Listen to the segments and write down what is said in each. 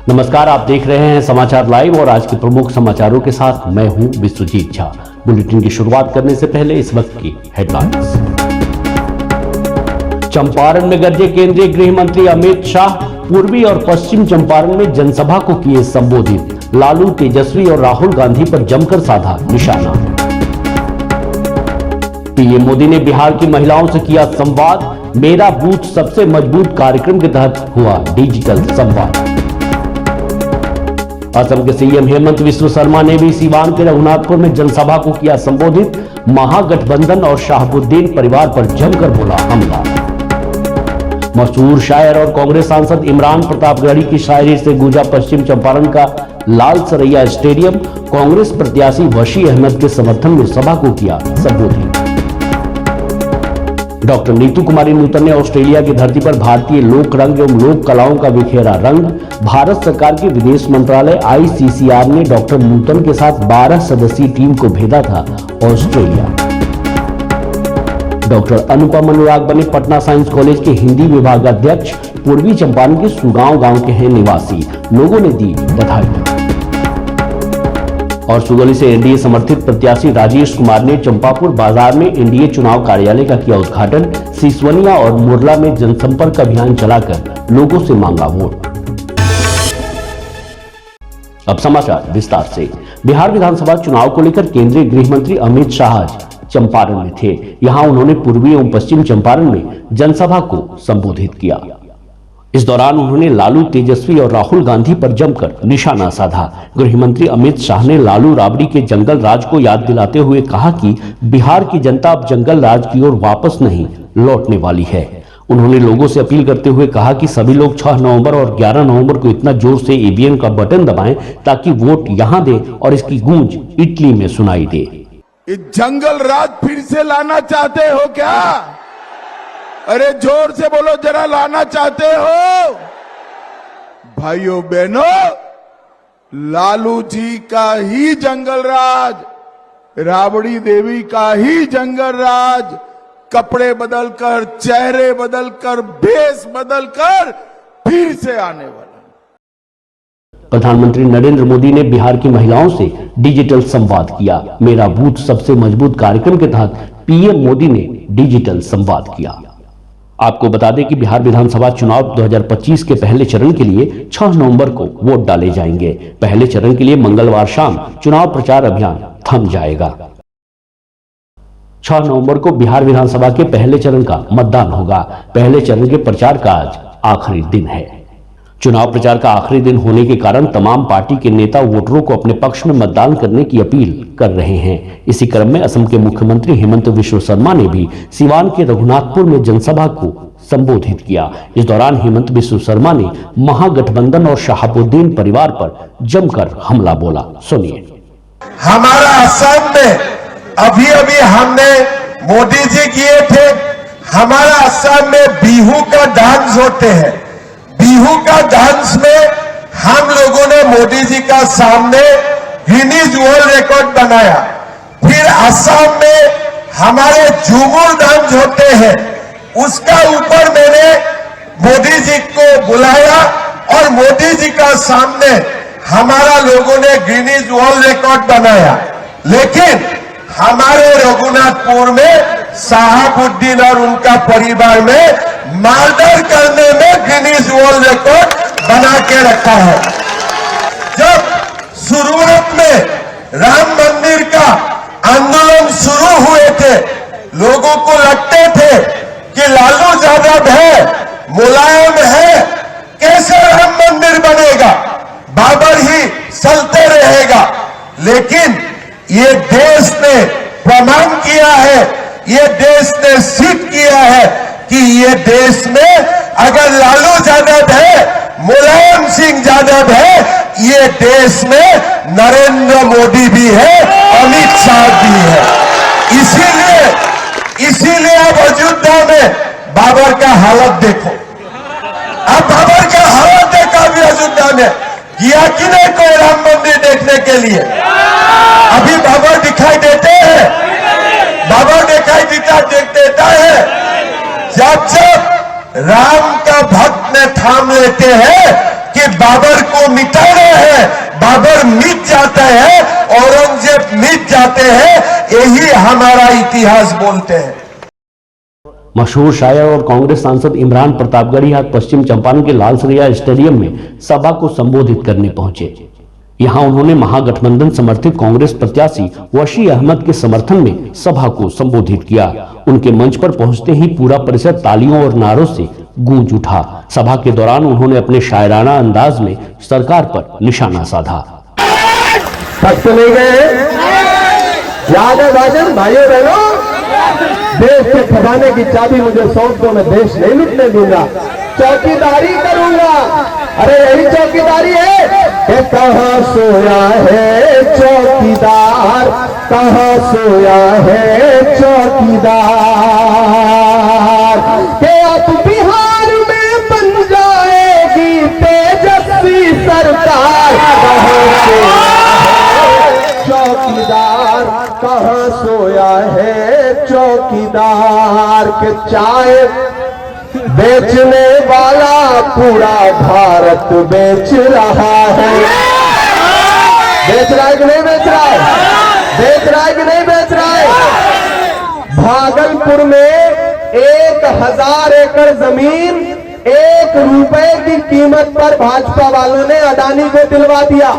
नमस्कार, आप देख रहे हैं समाचार लाइव और आज के प्रमुख समाचारों के साथ मैं हूं विश्वजीत झा। बुलेटिन की शुरुआत करने से पहले इस वक्त की हेडलाइंस। चंपारण में गरजे केंद्रीय गृह मंत्री अमित शाह। पूर्वी और पश्चिम चंपारण में जनसभा को किए संबोधित। लालू, तेजस्वी और राहुल गांधी पर जमकर साधा निशाना। पीएम मोदी ने बिहार की महिलाओं से किया संवाद। मेरा बूथ सबसे मजबूत कार्यक्रम के तहत हुआ डिजिटल संवाद। असम के सीएम हेमंत बिस्व शर्मा ने भी सीवान के रघुनाथपुर में जनसभा को किया संबोधित। महागठबंधन और शाहबुद्दीन परिवार पर जमकर बोला हमला। मशहूर शायर और कांग्रेस सांसद इमरान प्रतापगढ़ी की शायरी से गूंजा पश्चिम चंपारण का लाल सरैया स्टेडियम। कांग्रेस प्रत्याशी वशी अहमद के समर्थन में सभा को किया संबोधित। डॉक्टर नीतू कुमारी नूतन ने ऑस्ट्रेलिया की धरती पर भारतीय लोक रंग एवं लोक कलाओं का बिखेरा रंग। भारत सरकार के विदेश मंत्रालय ICCR ने डॉक्टर नूतन के साथ 12 सदस्यीय टीम को भेजा था ऑस्ट्रेलिया। डॉक्टर अनुपम अनुराग बने पटना साइंस कॉलेज के हिंदी विभागाध्यक्ष। पूर्वी चंपारण के सुगांव गांव के हैं निवासी। लोगों ने दी बधाई। और सुगौली से एनडीए समर्थित प्रत्याशी राजेश कुमार ने चंपापुर बाजार में एनडीए चुनाव कार्यालय का किया उद्घाटन। सिसवनिया और मुरला में जनसंपर्क अभियान चलाकर लोगों से मांगा वोट। अब समाचार विस्तार से। बिहार विधानसभा चुनाव को लेकर केंद्रीय गृह मंत्री अमित शाह आज चंपारण में थे। यहां उन्होंने पूर्वी एवं पश्चिम चंपारण में जनसभा को संबोधित किया। इस दौरान उन्होंने लालू, तेजस्वी और राहुल गांधी पर जमकर निशाना साधा। गृह मंत्री अमित शाह ने लालू राबड़ी के जंगल राज को याद दिलाते हुए कहा कि बिहार की जनता अब जंगल राज की ओर वापस नहीं लौटने वाली है। उन्होंने लोगों से अपील करते हुए कहा कि सभी लोग 6 नवंबर और 11 नवंबर को इतना जोर से ईवीएम का बटन दबाएं ताकि वोट यहां दे और इसकी गूंज इटली में सुनाई दे। जंगल राज फिर से लाना चाहते हो क्या? अरे जोर से बोलो जरा, लाना चाहते हो? भाइयों बहनों, लालू जी का ही जंगल राज, राबड़ी देवी का ही जंगल राज, कपड़े बदलकर, चेहरे बदलकर, भेष बदलकर फिर से आने वाला। प्रधानमंत्री नरेंद्र मोदी ने बिहार की महिलाओं से डिजिटल संवाद किया। मेरा बूथ सबसे मजबूत कार्यक्रम के तहत पीएम मोदी ने डिजिटल संवाद किया। आपको बता दें कि बिहार विधानसभा चुनाव 2025 के पहले चरण के लिए 6 नवंबर को वोट डाले जाएंगे। पहले चरण के लिए मंगलवार शाम चुनाव प्रचार अभियान थम जाएगा। 6 नवंबर को बिहार विधानसभा के पहले चरण का मतदान होगा। पहले चरण के प्रचार का आज आखिरी दिन है। चुनाव प्रचार का आखिरी दिन होने के कारण तमाम पार्टी के नेता वोटरों को अपने पक्ष में मतदान करने की अपील कर रहे हैं। इसी क्रम में असम के मुख्यमंत्री हेमंत बिस्व शर्मा ने भी सीवान के रघुनाथपुर में जनसभा को संबोधित किया। इस दौरान हेमंत बिस्व शर्मा ने महागठबंधन और शाहबुद्दीन परिवार पर जमकर हमला बोला। सुनिए। हमारा असम में अभी अभी हमने मोदी जी किए थे। हमारा असम में बिहू का डांस होते हैं। बिहू का डांस में हम लोगों ने मोदी जी का सामने गिनीज वर्ल्ड रिकॉर्ड बनाया। फिर असम में हमारे झूमर डांस होते हैं, उसका ऊपर मैंने मोदी जी को बुलाया और मोदी जी का सामने हमारा लोगों ने गिनीज वर्ल्ड रिकॉर्ड बनाया। लेकिन हमारे रघुनाथपुर में शाहबुद्दीन और उनका परिवार में मर्डर करने में गिनीज वर्ल्ड रिकॉर्ड बना के रखा है। जब शुरुआत में राम मंदिर का आंदोलन शुरू हुए थे, लोगों को लगते थे कि लालू यादव है, मुलायम है, कैसे राम मंदिर बनेगा, बाबर ही चलते रहेगा। लेकिन ये देश ने प्रमाण किया है, ये देश ने सिद्ध किया है कि ये देश में अगर लालू यादव है, मुलायम सिंह यादव है, ये देश में नरेंद्र मोदी भी है, अमित शाह भी है। इसीलिए अब अयोध्या में बाबर का हालत देखो। अब बाबर का हालत देखा भी अयोध्या में, किया कि नहीं कोई राम मंदिर देखने के लिए? अभी बाबर दिखाई देते हैं, बाबर दिखाई देता है। जब राम का भक्त में थाम लेते हैं कि बाबर को मिटाना है, बाबर मिट जाता है, औरंगजेब मिट जाते हैं, यही हमारा इतिहास बोलते हैं। मशहूर शायर और कांग्रेस सांसद इमरान प्रतापगढ़ी आज पश्चिम चंपारण के लालसरिया स्टेडियम में सभा को संबोधित करने पहुंचे। यहां उन्होंने महागठबंधन समर्थित कांग्रेस प्रत्याशी वशी अहमद के समर्थन में सभा को संबोधित किया। उनके मंच पर पहुंचते ही पूरा परिसर तालियों और नारों से गूंज उठा। सभा के दौरान उन्होंने अपने शायराना अंदाज में सरकार पर निशाना साधा। नहीं गए, याद है भाजन भाइयों बहनों, देश के खजाने की चाबी मुझे सौंप दो, मैं देश नहीं लुटने दूंगा, चौकीदारी करूंगा। अरे यही चौकीदारी है कि कहां सोया है चौकीदार, कहां सोया है चौकीदार, कि अब बिहार में बन जाएगी तेजस्वी सरकार। कहां सोया है चौकीदार, कहां सोया है चौकीदार, के चाय बेचने वाला पूरा भारत बेच रहा है। बेच रहा है कि नहीं बेच रहा है? बेच रहा है कि नहीं बेच रहा है? भागलपुर में 1000 एकड़ जमीन 1 रुपए की कीमत पर भाजपा वालों ने अडानी को दिलवा दिया।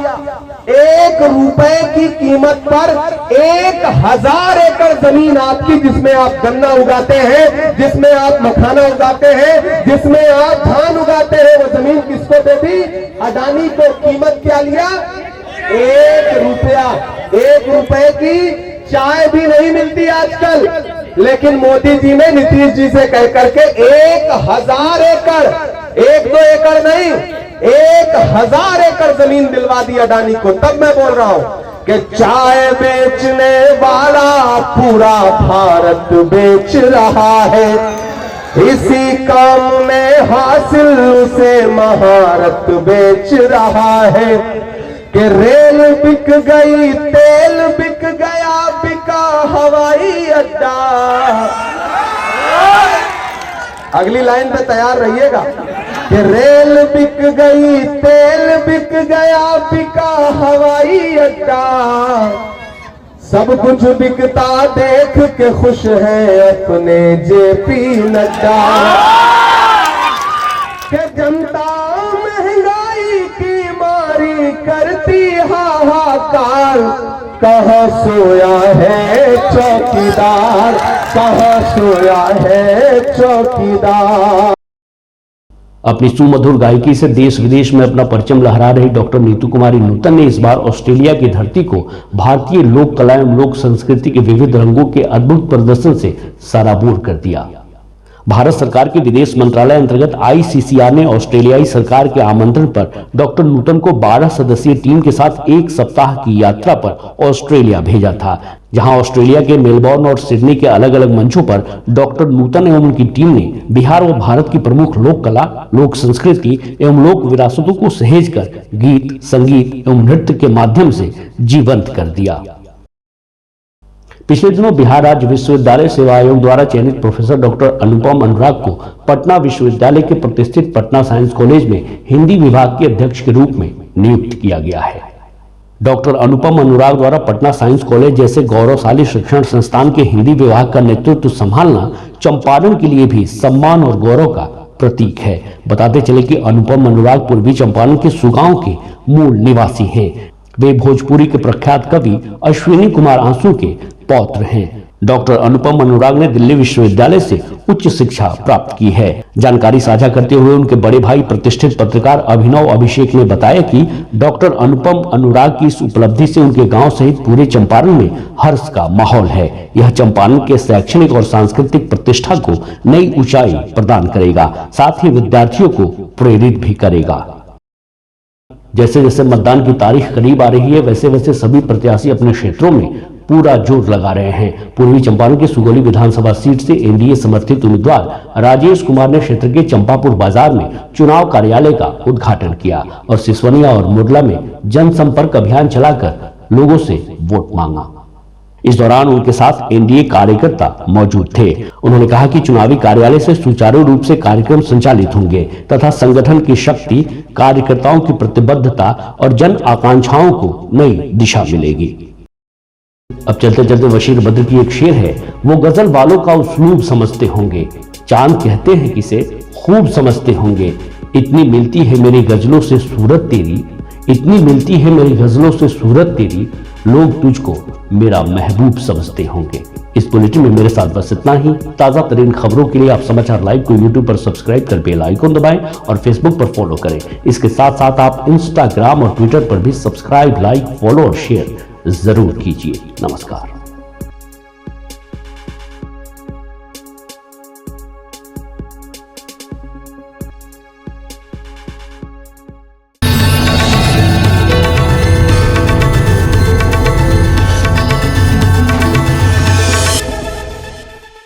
1 रुपए की कीमत पर 1000 एकड़ जमीन आपकी, जिसमें आप गन्ना उगाते हैं, जिसमें आप मखाना उगाते हैं, जिसमें आप धान उगाते हैं, वो जमीन किसको दे दी? अडानी को। कीमत क्या लिया? 1 रुपया। 1 रुपए की चाय भी नहीं मिलती आजकल, लेकिन मोदी जी ने नीतीश जी से कह करके 1000 एकड़, 1-2 एकड़ नहीं, 1000 एकड़ जमीन दिलवा दी अडानी को। तब मैं बोल रहा हूं कि चाय बेचने वाला पूरा भारत बेच रहा है। इसी काम में हासिल उसे महारत बेच रहा है, कि रेल बिक गई, तेल बिक गया, बिका हवाई अड्डा। अगली लाइन पे तैयार रहिएगा कि रेल बिक गई, तेल बिक गया, बिका हवाई अड्डा। सब कुछ बिकता देख के खुश है अपने जेपी नड्डा, कि जनता महंगाई की मारी करती हाहाकार। कहां सोया है चौकीदार, कहां सोया है चौकीदार। अपनी सुमधुर गायकी से देश विदेश में अपना परचम लहरा रही डॉक्टर नीतू कुमारी नूतन ने इस बार ऑस्ट्रेलिया की धरती को भारतीय लोक कला एवं लोक संस्कृति के विविध रंगों के अद्भुत प्रदर्शन से सराबोर कर दिया। भारत सरकार के विदेश मंत्रालय अंतर्गत ICCR ने ऑस्ट्रेलियाई सरकार के आमंत्रण पर डॉक्टर नूतन को 12 सदस्यीय टीम के साथ 1 सप्ताह की यात्रा पर ऑस्ट्रेलिया भेजा था, जहां ऑस्ट्रेलिया के मेलबोर्न और सिडनी के अलग अलग मंचों पर डॉक्टर नूतन एवं उनकी टीम ने बिहार व भारत की प्रमुख लोक कला, लोक संस्कृति एवं लोक विरासतों को सहेज कर गीत, संगीत एवं नृत्य के माध्यम से जीवंत कर दिया। पिछले दिनों बिहार राज्य विश्वविद्यालय सेवा आयोग द्वारा चयनित प्रोफेसर डॉक्टर अनुपम अनुराग को पटना विश्वविद्यालय के प्रतिष्ठित पटना साइंस कॉलेज में हिंदी विभाग के अध्यक्ष के रूप में नियुक्त किया गया है। डॉक्टर अनुपम अनुराग द्वारा पटना साइंस कॉलेज जैसे गौरवशाली शिक्षण संस्थान के हिंदी विभाग का नेतृत्व संभालना चंपारण के लिए भी सम्मान और गौरव का प्रतीक है। बताते चले कि अनुपम अनुराग पूर्वी चंपारण के सुगांव के मूल निवासी हैं। वे भोजपुरी के प्रख्यात कवि अश्विनी कुमार आंसू के पौत्र हैं। डॉक्टर अनुपम अनुराग ने दिल्ली विश्वविद्यालय से उच्च शिक्षा प्राप्त की है। जानकारी साझा करते हुए उनके बड़े भाई प्रतिष्ठित पत्रकार अभिनव अभिषेक ने बताया कि डॉक्टर अनुपम अनुराग की इस उपलब्धि से उनके गांव सहित पूरे चंपारण में हर्ष का माहौल है। यह चंपारण के शैक्षणिक और सांस्कृतिक प्रतिष्ठा को नई ऊंचाई प्रदान करेगा, साथ ही विद्यार्थियों को प्रेरित भी करेगा। जैसे जैसे मतदान की तारीख करीब आ रही है, वैसे वैसे सभी प्रत्याशी अपने क्षेत्रों में पूरा जोर लगा रहे हैं। पूर्वी चंपारण के सुगौली विधानसभा सीट से एनडीए समर्थित उम्मीदवार राजेश कुमार ने क्षेत्र के चंपापुर बाजार में चुनाव कार्यालय का उद्घाटन किया और सिसवनिया और मुरला में जनसंपर्क अभियान चलाकर लोगों से वोट मांगा। इस दौरान उनके साथ एनडीए कार्यकर्ता मौजूद थे। उन्होंने कहा कि चुनावी कार्यालय से सुचारू रूप से कार्यक्रम संचालित होंगे तथा संगठन की शक्ति, कार्यकर्ताओं की प्रतिबद्धता और जन आकांक्षाओं को नई दिशा मिलेगी। अब चलते चलते बशीर बद्र की एक शेर है, वो गजल वालों का उस्लूब समझते होंगे, चांद कहते हैं किसे खूब समझते होंगे, इतनी मिलती है मेरी गजलों से सूरत तेरी, इतनी मिलती है मेरी गजलों से सूरत तेरी, लोग तुझको मेरा महबूब समझते होंगे। इस बुलेटिन में मेरे साथ बस इतना ही। ताजा तरीन खबरों के लिए आप समाचार लाइव को यूट्यूब पर सब्सक्राइब कर बेल आइकन दबाएं और फेसबुक पर फॉलो करें। इसके साथ साथ आप इंस्टाग्राम और ट्विटर पर भी सब्सक्राइब, लाइक, फॉलो और शेयर जरूर कीजिए। नमस्कार।